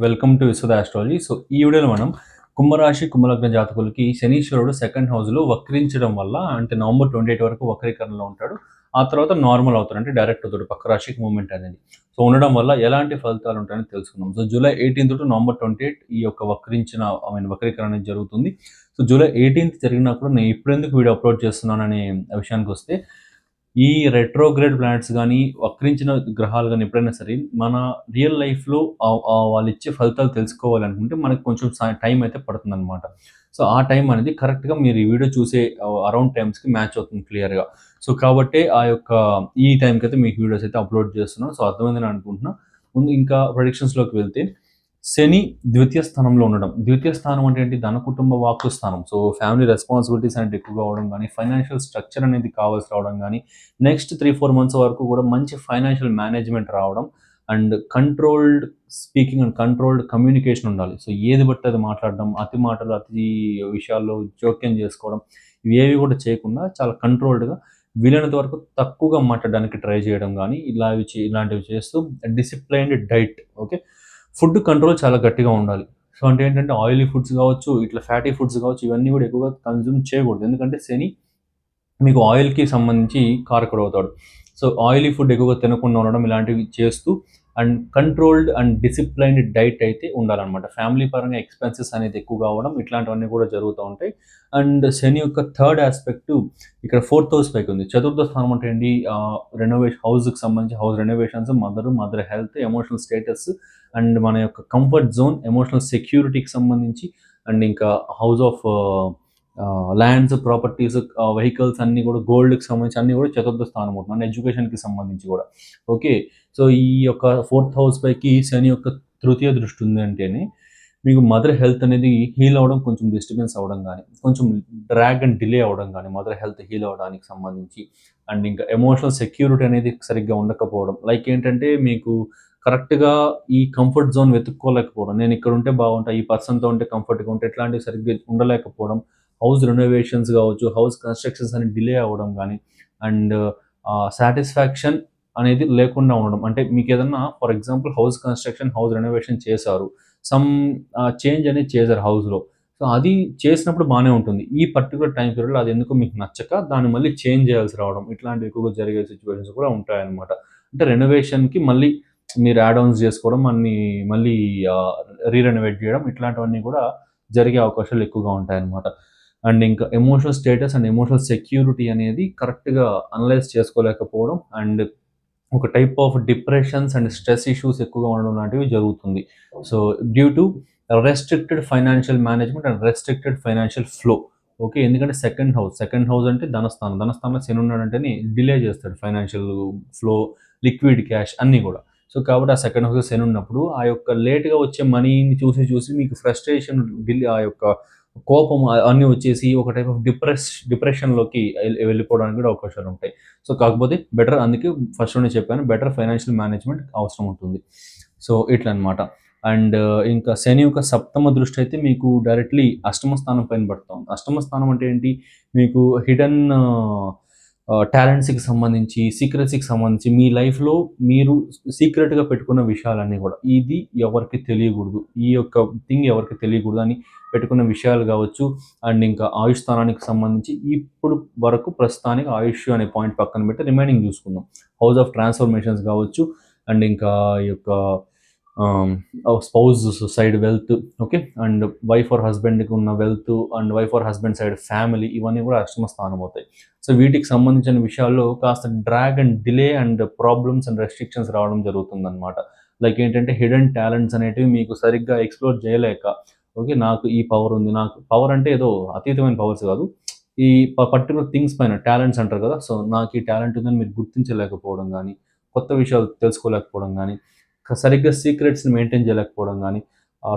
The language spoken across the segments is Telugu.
Welcome to Vishwada astrology. So ఈ వీడియోలో మనం కుంభరాశి, కుంభలగ్న జాతకులకి శనీశ్వరుడు సెకండ్ హౌస్‌లో వక్రించడం వల్ల అంటే నవంబర్ 28 వరకు వక్రీకరణలో ఉంటాడు. ఆ తర్వాత నార్మల్ అవుతాడు. అంటే డైరెక్ట్ అవుతాడు. పక్క రాశికి మూవ్‌మెంట్ అనేది. సో ఉండడం వల్ల ఎలాంటి ఫలితాలు ఉంటాయని తెలుసుకుందాం. సో జూలై 18 టు నవంబర్ 28 ఈ యొక్క వక్రీకరణ అనేది జరుగుతుంది. సో జూలై 18 జరిగినా కూడా నేను ఇప్పుడెందుకు వీడియో అప్లోడ్ చేస్తున్నాననే విషయానికొస్తే, ఈ రెట్రోగ్రేడ్ ప్లానెట్స్ గానీ, వక్రించిన గ్రహాలు గానీ ఎప్పుడైనా సరే మన రియల్ లైఫ్‌లో వాళ్ళిచ్చే ఫలితాలు తెలుసుకోవాలనుకుంటే మనకు కొంచెం టైం అయితే పడుతుందనమాట. సో ఆ టైం అనేది కరెక్ట్‌గా మీరు ఈ వీడియో చూసే అరౌండ్ టైమ్స్‌కి మ్యాచ్ అవుతుంది క్లియర్‌గా. సో కాబట్టే ఈ టైంకైతే మీకు వీడియోస్ అయితే అప్లోడ్ చేస్తున్నాను. సో అర్థమైందని అనుకుంటున్నా. ముందు ఇంకా ప్రెడిక్షన్స్‌లోకి వెళ్తే, శని ద్వితీయ స్థానంలో ఉండడం. ద్వితీయ స్థానం అంటే ఏంటి? ధన, కుటుంబ, వాక్కు స్థానం. సో ఫ్యామిలీ రెస్పాన్సిబిలిటీస్ అనేది ఎక్కువగా అవ్వడం గానీ, ఫైనాన్షియల్ స్ట్రక్చర్ అనేది కావాల్సి రావడం గానీ, నెక్స్ట్ 3-4 మంత్స్ వరకు కూడా మంచి ఫైనాన్షియల్ మేనేజ్మెంట్ రావడం and controlled speaking and controlled communication ఉండాలి. సో ఏది బట్టి అది మాట్లాడడం, అతి మాటలు, అతి విషయాల్లో జోక్యం చేసుకోవడం, ఇవేవి కూడా చేయకుండా చాలా కంట్రోల్డ్‌గా వీలైనంత వరకు తక్కువగా మాట్లాడడానికి ట్రై చేయడం గానీ, ఇలాంటివి చేస్తూ disciplined diet. Okay. Food control చాలా గట్టిగా ఉండాలి. సో అంటే ఏంటంటే ఆయిలీ ఫుడ్స్ కావచ్చు, ఇట్లా ఫ్యాటీ ఫుడ్స్ కావచ్చు, ఇవన్నీ కూడా ఎక్కువగా కన్జ్యూమ్ చేయకూడదు. ఎందుకంటే శని మీకు ఆయిల్‌కి సంబంధించి కారకుడవుతాడు. సో ఆయిలీ ఫుడ్ ఎక్కువగా తినకుండా ఉండడం ఇలాంటివి చేస్తూ and controlled and disciplined diet అయితే ఉండాలనమాట. ఫ్యామిలీ పరంగా ఎక్స్‌పెన్సెస్ అనేది ఎక్కువగా అవ్వడం ఇట్లాంటివన్నీ కూడా జరుగుతూ ఉంటాయి. అండ్ శని యొక్క థర్డ్ యాస్పెక్టు ఇక్కడ ఫోర్త్ హౌస్ పైకి ఉంది. చతుర్థ స్థానం అంటే ఏంటి? హౌస్‌కి సంబంధించి house renovations, mother health, emotional status and మన యొక్క కంఫర్ట్ జోన్, ఎమోషనల్ సెక్యూరిటీకి సంబంధించి అండ్ ఇంకా house of lands, properties, vehicles అన్నీ కూడా గోల్డ్‌కి సంబంధించి అన్నీ కూడా చతుర్థ స్థానం అవుతుంది. అండ్ ఎడ్యుకేషన్‌కి సంబంధించి కూడా. ఓకే. సో ఈ యొక్క ఫోర్త్ హౌస్ పైకి శని యొక్క తృతీయ దృష్టి ఉంది అంటేనే మీకు మదర్ హెల్త్ అనేది హీల్ అవ్వడం, కొంచెం డిస్టర్బెన్స్ అవ్వడం గానీ, కొంచెం డ్రాగ్ అండ్ డిలే అవ్వడం గానీ, మదర్ హెల్త్ హీల్ అవ్వడానికి సంబంధించి అండ్ ఇంకా ఎమోషనల్ సెక్యూరిటీ అనేది సరిగ్గా ఉండకపోవడం. లైక్ ఏంటంటే మీకు కరెక్ట్‌గా ఈ కంఫర్ట్ జోన్ వెతుక్కోలేకపోవడం. నేను ఇక్కడ ఉంటే బాగుంటా, ఈ పర్సన్‌తో ఉంటే కంఫర్ట్‌గా ఉంటే ఇట్లాంటివి సరిగ్గా ఉండలేకపోవడం. హౌస్ రెనోవేషన్స్ కావచ్చు, హౌస్ కన్‌స్ట్రక్షన్స్ అని డిలే అవ్వడం గానీ అండ్ సాటిస్ఫాక్షన్ అనేది లేకుండా ఉండడం. అంటే మీకేదన్నా for example house construction, house renovation చేశారు. సమ్ చేంజ్ అనేది చేశారు హౌస్‌లో. సో అది చేసినప్పుడు బానే ఉంటుంది. ఈ పర్టిక్యులర్ టైమ్ పీరియడ్‌లో అది ఎందుకో మీకు నచ్చక దాన్ని మళ్ళీ చేంజ్ చేయాల్సి రావడం. ఇట్లాంటివి ఎక్కువగా జరిగే సిట్యుయేషన్స్ కూడా ఉంటాయన్నమాట. అంటే రెనోవేషన్‌కి మళ్ళీ మీరు యాడ్ ఆన్స్ చేసుకోవడం, మళ్ళీ రెనోవేట్ చేయడం ఇట్లాంటివన్నీ కూడా జరిగే అవకాశాలు ఎక్కువగా ఉంటాయన్నమాట. అండ్ ఇంకా emotional status and emotional security అనేది కరెక్ట్‌గా అనలైజ్ చేసుకోలేకపోవడం అండ్ ఒక type of depressions and stress issues ఎక్కువగా ఉండడం లాంటివి జరుగుతుంది. So due to restricted financial management and restricted financial flow. Okay. ఎందుకంటే సెకండ్ హౌస్ అంటే ధనస్థానం. ధనస్థానంలో శని ఉన్నాడంటేనే డిలే చేస్తాడు ఫైనాన్షియల్ ఫ్లో, లిక్విడ్ క్యాష్ అన్నీ కూడా. సో కాబట్టి ఆ సెకండ్ హౌస్‌లో శని ఉన్నప్పుడు ఆ యొక్క లేట్‌గా వచ్చే మనీని చూసి మీకు ఫ్రస్ట్రేషన్, ఆ యొక్క కోపం అన్నీ వచ్చేసి ఒక టైప్ ఆఫ్ డిప్రెషన్‌లోకి వెళ్ళిపోవడానికి కూడా అవకాశాలుంటాయి. సో కాకపోతే అందుకే ఫస్ట్‌లోనే చెప్పాను, బెటర్ ఫైనాన్షియల్ మేనేజ్మెంట్ అవసరం ఉంటుంది. సో ఇట్లనమాట. అండ్ ఇంకా శని యొక్క సప్తమ దృష్టి అయితే మీకు డైరెక్ట్‌లీ అష్టమ స్థానం పైన పడతాం. అష్టమ స్థానం అంటే ఏంటి? మీకు హిడెన్ టాలెంట్స్‌కి సంబంధించి, సీక్రెసీకి సంబంధించి మీ లైఫ్‌లో మీరు సీక్రెట్‌గా పెట్టుకున్న విషయాలన్నీ గూడా. ఇది ఎవరికీ తెలియకూడదు. ఈ యొక్క థింగ్ ఎవరికీ తెలియకూడదు అని పెట్టుకున్న విషయాలు గావచ్చు. అండ్ ఇంకా ఆయుష్ స్థానానికి సంబంధించి ఇప్పుడు వరకు ప్రస్తుతానికి ఆయుష్ అనే పాయింట్ పక్కన పెట్టి రిమైనింగ్ చూసుకుందాం. హౌస్ ఆఫ్ ట్రాన్స్‌ఫర్మేషన్స్ గావచ్చు అండ్ ఇంకా ఈ యొక్క spouse side wealth. Okay. And wife or హస్బెండ్‌కి ఉన్న wealth and wife or husband side family ఇవన్నీ కూడా అష్టమ స్థానం అవుతాయి. సో వీటికి సంబంధించిన విషయాల్లో కాస్త drag and delay and problems and restrictions రావడం జరుగుతుందనమాట. లైక్ ఏంటంటే హిడెన్ టాలెంట్స్ అనేటివి మీకు సరిగ్గా ఎక్స్‌ప్లోర్ చేయలేక, ఓకే. నాకు ఈ పవర్ ఉంది. నాకు పవర్ అంటే ఏదో అతీతమైన పవర్స్ కాదు. ఈ పర్టిక్యులర్ థింగ్స్ పైన టాలెంట్స్ అంటారు కదా! సో నాకు ఈ టాలెంట్ ఉందని మీరు గుర్తించలేకపోవడం గానీ, కొత్త విషయాలు తెలుసుకోలేకపోవడం గానీ, సరిగ్గా సీక్రెట్స్‌ని మెయింటైన్ చేయలేకపోవడం గానీ,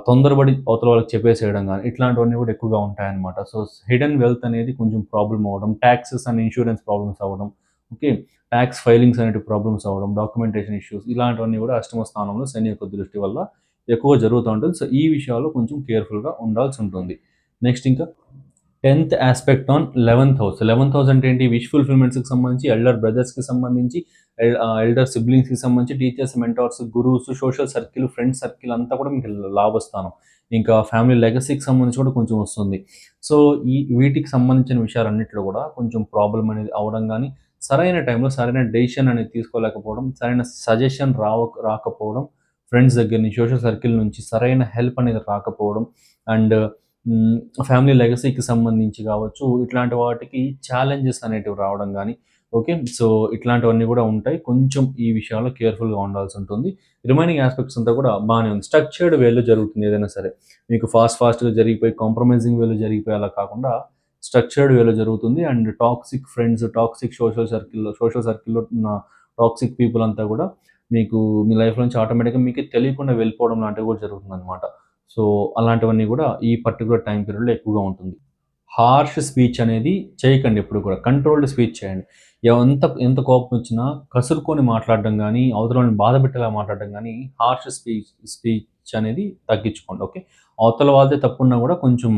తొందరపడి అవతల వాళ్ళకి చెప్పేసేయడం గానీ, ఇట్లాంటివన్నీ కూడా ఎక్కువగా ఉంటాయన్నమాట. సో హిడెన్ వెల్త్ అనేది కొంచెం ప్రాబ్లమ్ అవ్వడం, టాక్సెస్ అండ్ ఇన్స్యూరెన్స్ ప్రాబ్లమ్స్ అవ్వడం, ఓకే. టాక్స్ ఫైలింగ్స్ అనేటివి ప్రాబ్లమ్స్ అవ్వడం, డాక్యుమెంటేషన్ ఇష్యూస్ ఇలాంటివన్నీ కూడా అష్టమ స్థానంలో శని యొక్క దృష్టి వల్ల ఎక్కువ జరుగుతూ ఉంటుంది. సో ఈ విషయాల్లో కొంచెం కేర్‌ఫుల్‌గా ఉండాల్సుంటుంది. నెక్స్ట్ ఇంకా 10th aspect on 11th house. 11th house అంటే ఏంటి? విష్ ఫుల్ఫిల్మెంట్స్కి సంబంధించి, ఎల్డర్ బ్రదర్స్కి సంబంధించి, ఎల్డర్ సిబ్లింగ్స్కి సంబంధించి, టీచర్స్, మెంటార్స్, గురువుస్, సోషల్ సర్కిల్, ఫ్రెండ్స్ సర్కిల్ అంతా కూడా మీకు లాభస్థానం. ఇంకా ఫ్యామిలీ లెగసీకి సంబంధించి కూడా కొంచెం వస్తుంది. సో వీటికి సంబంధించిన విషయాలన్నింటిలో కూడా కొంచెం ప్రాబ్లం అనేది అవడం కానీ, సరైన టైంలో సరైన డెసిషన్ అనేది తీసుకోలేకపోవడం, సరైన సజెషన్ రాకపోవడం, ఫ్రెండ్స్ దగ్గర నుంచి, సోషల్ సర్కిల్ నుంచి సరైన హెల్ప్ అనేది రాకపోవడం, అండ్ ఫ్యామిలీ లెగసీకి సంబంధించి కావచ్చు, ఇట్లాంటి వాటికి ఛాలెంజెస్ అనేటివి రావడం కానీ, ఓకే. సో ఇట్లాంటివన్నీ కూడా ఉంటాయి. కొంచెం ఈ విషయాల్లో కేర్ఫుల్గా ఉండాల్సి ఉంటుంది. రిమైనింగ్ ఆస్పెక్ట్స్ అంతా కూడా బాగానే ఉంది. స్ట్రక్చర్డ్ వేలో జరుగుతుంది ఏదైనా సరే. మీకు ఫాస్ట్గా జరిగిపోయి కాంప్రమైజింగ్ వేలో జరిగిపోయి అలా కాకుండా స్ట్రక్చర్డ్ వేలో జరుగుతుంది. And toxic friends, toxic social సర్కిల్లో ఉన్న టాక్సిక్ పీపుల్ అంతా కూడా మీకు మీ లైఫ్ నుంచి ఆటోమేటిక్గా మీకు తెలియకుండా వెళ్ళిపోవడం లాంటివి కూడా జరుగుతుందన్నమాట. సో అలాంటివన్నీ కూడా ఈ పర్టికులర్ టైం పీరియడ్లో ఎక్కువగా ఉంటుంది. హార్ష్ స్పీచ్ అనేది చేయకండి ఎప్పుడు కూడా. కంట్రోల్డ్ స్పీచ్ చేయండి. ఎంత కోపం వచ్చినా కసురుకొని మాట్లాడడం కానీ, అవతలని బాధ పెట్టేలా మాట్లాడడం కానీ, హార్ష్ స్పీచ్ అనేది తగ్గించుకోండి. ఓకే. అవతల వాళ్ళదే తప్పున్నా కూడా కొంచెం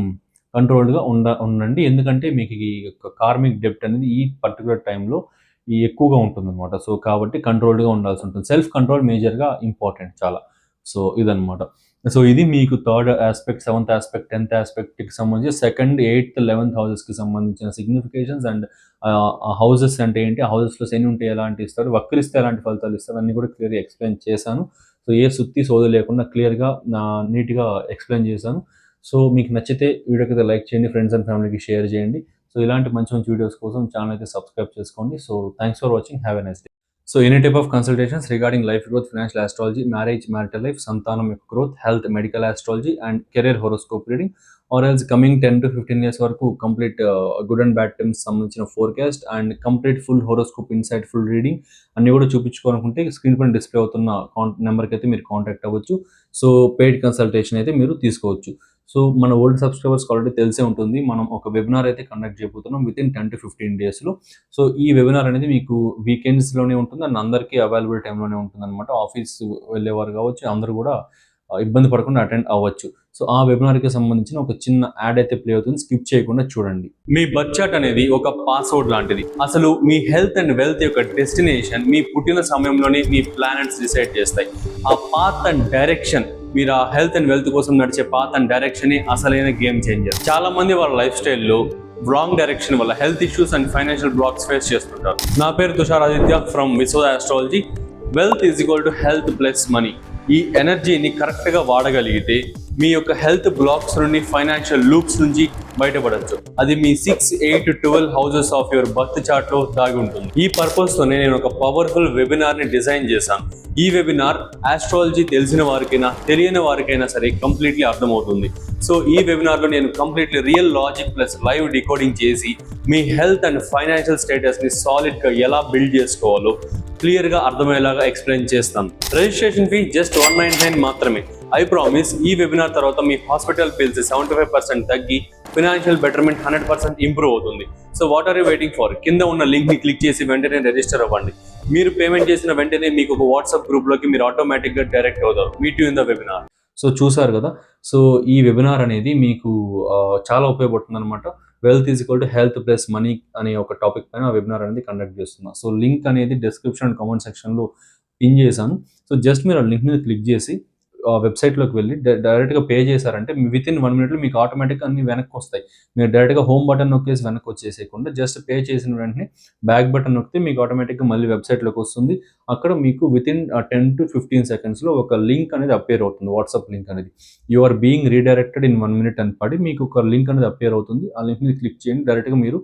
కంట్రోల్డ్గా ఉండండి. ఎందుకంటే మీకు ఈ యొక్క కార్మిక్ డెప్ట్ అనేది ఈ పర్టికులర్ టైంలో ఎక్కువగా ఉంటుందన్నమాట. సో కాబట్టి కంట్రోల్డ్గా ఉండాల్సి ఉంటుంది. సెల్ఫ్ కంట్రోల్ మేజర్గా ఇంపార్టెంట్ చాలా. సో ఇదనమాట. సో ఇది మీకు third aspect, 7th aspect, 10th ఆస్పెక్ట్కి సంబంధించి 2nd, 8th, 11th హౌసెస్కి సంబంధించిన సిగ్నిఫికేషన్స్ అండ్ హౌసెస్ అంటే ఏంటి, ఆ హౌసెస్లో శని ఉంటే ఎలాంటి ఇస్తాడు, వక్రిస్తే ఎలాంటి ఫలితాలు ఇస్తాడు అన్నీ కూడా క్లియర్గా ఎక్స్ప్లెయిన్ చేశాను. సో ఏ సుత్తి సోది లేకుండా క్లియర్గా నీట్గా ఎక్స్ప్లెయిన్ చేశాను. సో మీకు నచ్చితే వీడియోకి అయితే లైక్ చేయండి, ఫ్రెండ్స్ అండ్ ఫ్యామిలీకి షేర్ చేయండి. సో ఇలాంటి మంచి మంచి వీడియోస్ కోసం ఛానల్ అయితే సబ్స్క్రైబ్ చేసుకోండి. So thanks for watching. Have a nice day. So any type of consultations regarding life growth, financial astrology, marriage, marital life, santanam growth, health, medical astrology and career horoscope reading, or else coming 10 to 15 years వరకు complete good and bad times సంబంధించిన forecast and complete full horoscope insight full reading అన్నీ కూడా చూపించుకోవాలనుకుంటే స్క్రీన్ పైన డిస్ప్లే అవుతున్న నెంబర్కి అయితే మీరు కాంటాక్ట్ అవ్వచ్చు. సో పెయిడ్ కన్సల్టేషన్ అయితే మీరు తీసుకోవచ్చు. సో మన ఓల్డ్ సబ్స్క్రైబర్స్ ఆల్రెడీ తెలిసే ఉంటుంది, మనం ఒక వెబినార్ అయితే కండక్ట్ చేయబోతున్నాం వితిన్ 10 to 15 డేస్లో. సో ఈ వెబినార్ అనేది మీకు వీకెండ్స్లోనే ఉంటుంది అండ్ అందరికీ అవైలబుల్ టైంలోనే ఉంటుంది అనమాట. ఆఫీస్ వెళ్ళేవారు కావచ్చు, అందరూ కూడా ఇబ్బంది పడకుండా అటెండ్ అవ్వచ్చు. సో ఆ వెబినార్కి సంబంధించిన ఒక చిన్న యాడ్ అయితే ప్లే అవుతుంది, స్కిప్ చేయకుండా చూడండి. మీ బడ్జెట్ అనేది ఒక పాస్వర్డ్ లాంటిది. అసలు మీ హెల్త్ అండ్ వెల్త్ యొక్క డెస్టినేషన్ మీ పుట్టిన సమయంలోనే మీ ప్లానెట్స్ డిసైడ్ చేస్తాయి. ఆ పాత్ అండ్ డైరెక్షన్, మీరు ఆ హెల్త్ అండ్ వెల్త్ కోసం నడిచే పాత్ అండ్ డైరెక్షన్ అసలైన గేమ్ చేంజర్. చాలా మంది వాళ్ళ లైఫ్ స్టైల్లో రాంగ్ డైరెక్షన్ వల్ల health issues and financial blocks face చేస్తుంటారు. నా పేరు తుషార్ ఆదిత్య ఫ్రమ్ విశ్వ astrology. Wealth is equal to health plus money. ఈ ఎనర్జీని కరెక్ట్గా వాడగలిగితే మీ యొక్క హెల్త్ బ్లాక్స్ నుండి, ఫైనాన్షియల్ లూప్స్ నుంచి బయటపడచ్చు. అది మీ 6, 8, 12 houses of your birth chart లో దాగి ఉంటుంది. ఈ పర్పస్ తోనే నేను ఒక పవర్ఫుల్ వెబినార్ ని డిజైన్ చేశాను. ఈ వెబినార్ ఆస్ట్రాలజీ తెలిసిన వారికైనా తెలియని వారికైనా సరే కంప్లీట్లీ అర్థమవుతుంది. సో ఈ వెబినార్ లో నేను completely real logic plus live decoding చేసి మీ హెల్త్ అండ్ ఫైనాన్షియల్ స్టేటస్ ని సాలిడ్ గా ఎలా బిల్డ్ చేసుకోవాలో క్లియర్ గా అర్థమయ్యేలాగా ఎక్స్ప్లెయిన్ చేస్తాను. రిజిస్ట్రేషన్ ఫీ జస్ట్ 199 మాత్రమే. ఐ ప్రామిస్ ఈ వెబినార్ తర్వాత మీ హాస్పిటల్ బిల్స్ 75% తగ్గి ఫైనాన్షియల్ బెటర్మెంట్ 100% ఇంప్రూవ్ అవుతుంది. So what are you waiting for? కింద ఉన్న లింక్ ని క్లిక్ చేసి వెంటనే రిజిస్టర్ అవ్వండి. మీరు పేమెంట్ చేసిన వెంటనే మీకు ఒక వాట్సాప్ గ్రూప్ లోకి మీరు ఆటోమేటిక్ గా డైరెక్ట్ అవుతారు. Meet you in the webinar. So చూసారు కదా. సో ఈ వెబినార్ అనేది మీకు చాలా ఉపయోగపడుతుంది అనమాట. Wealth is equal to health plus money అనే ఒక టాపిక్ పైన వెబినార్ అనేది కండక్ట్ చేస్తున్నా. సో లింక్ అనేది డిస్క్రిప్షన్ అండ్ కామెంట్ సెక్షన్లో పిన్ చేశాను. సో జస్ట్ మీరు ఆ లింక్ మీద క్లిక్ చేసి వెబ్సైట్లోకి వెళ్ళి డైరెక్ట్గా పే చేశారంటే వితిన్ 1 minute మీకు ఆటోమేటిక్గా అన్ని వెనక్కి వస్తాయి. మీరు డైరెక్ట్గా హోమ్ బటన్ నొక్కేసి వెనక్కి వచ్చేసేయకుండా జస్ట్ పే చేసిన వెంటనే బ్యాక్ బటన్ నొక్కితే మీకు ఆటోమేటిక్గా మళ్ళీ వెబ్సైట్లోకి వస్తుంది. అక్కడ మీకు వితిన్ 10 to 15 secondsలో ఒక లింక్ అనేది అపేర్ అవుతుంది. వాట్సాప్ లింక్ అనేది you are being redirected in 1 minute అని పడి మీకు ఒక లింక్ అనేది అపేర్ అవుతుంది. ఆ లింక్ మీద క్లిక్ చేయండి, డైరెక్ట్గా మీరు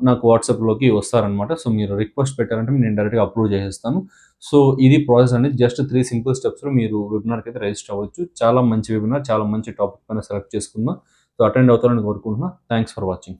నాకు వాట్సాప్లోకి వస్తారనమాట. సో మీరు రిక్వెస్ట్ పెట్టారంటే నేను డైరెక్ట్గా అప్రూవ్ చేసేస్తాను. సో ఇది ప్రాసెస్ అనేది జస్ట్ 3 simple స్టెప్స్లో మీరు వెబినార్కి అయితే రిజిస్టర్ అవ్వచ్చు. చాలా మంచి వెబినార్, చాలా మంచి టాపిక్ పైన సెలెక్ట్ చేసుకుందాం. సో అటెండ్ అవుతారని కోరుకుంటున్నా. Thanks for watching.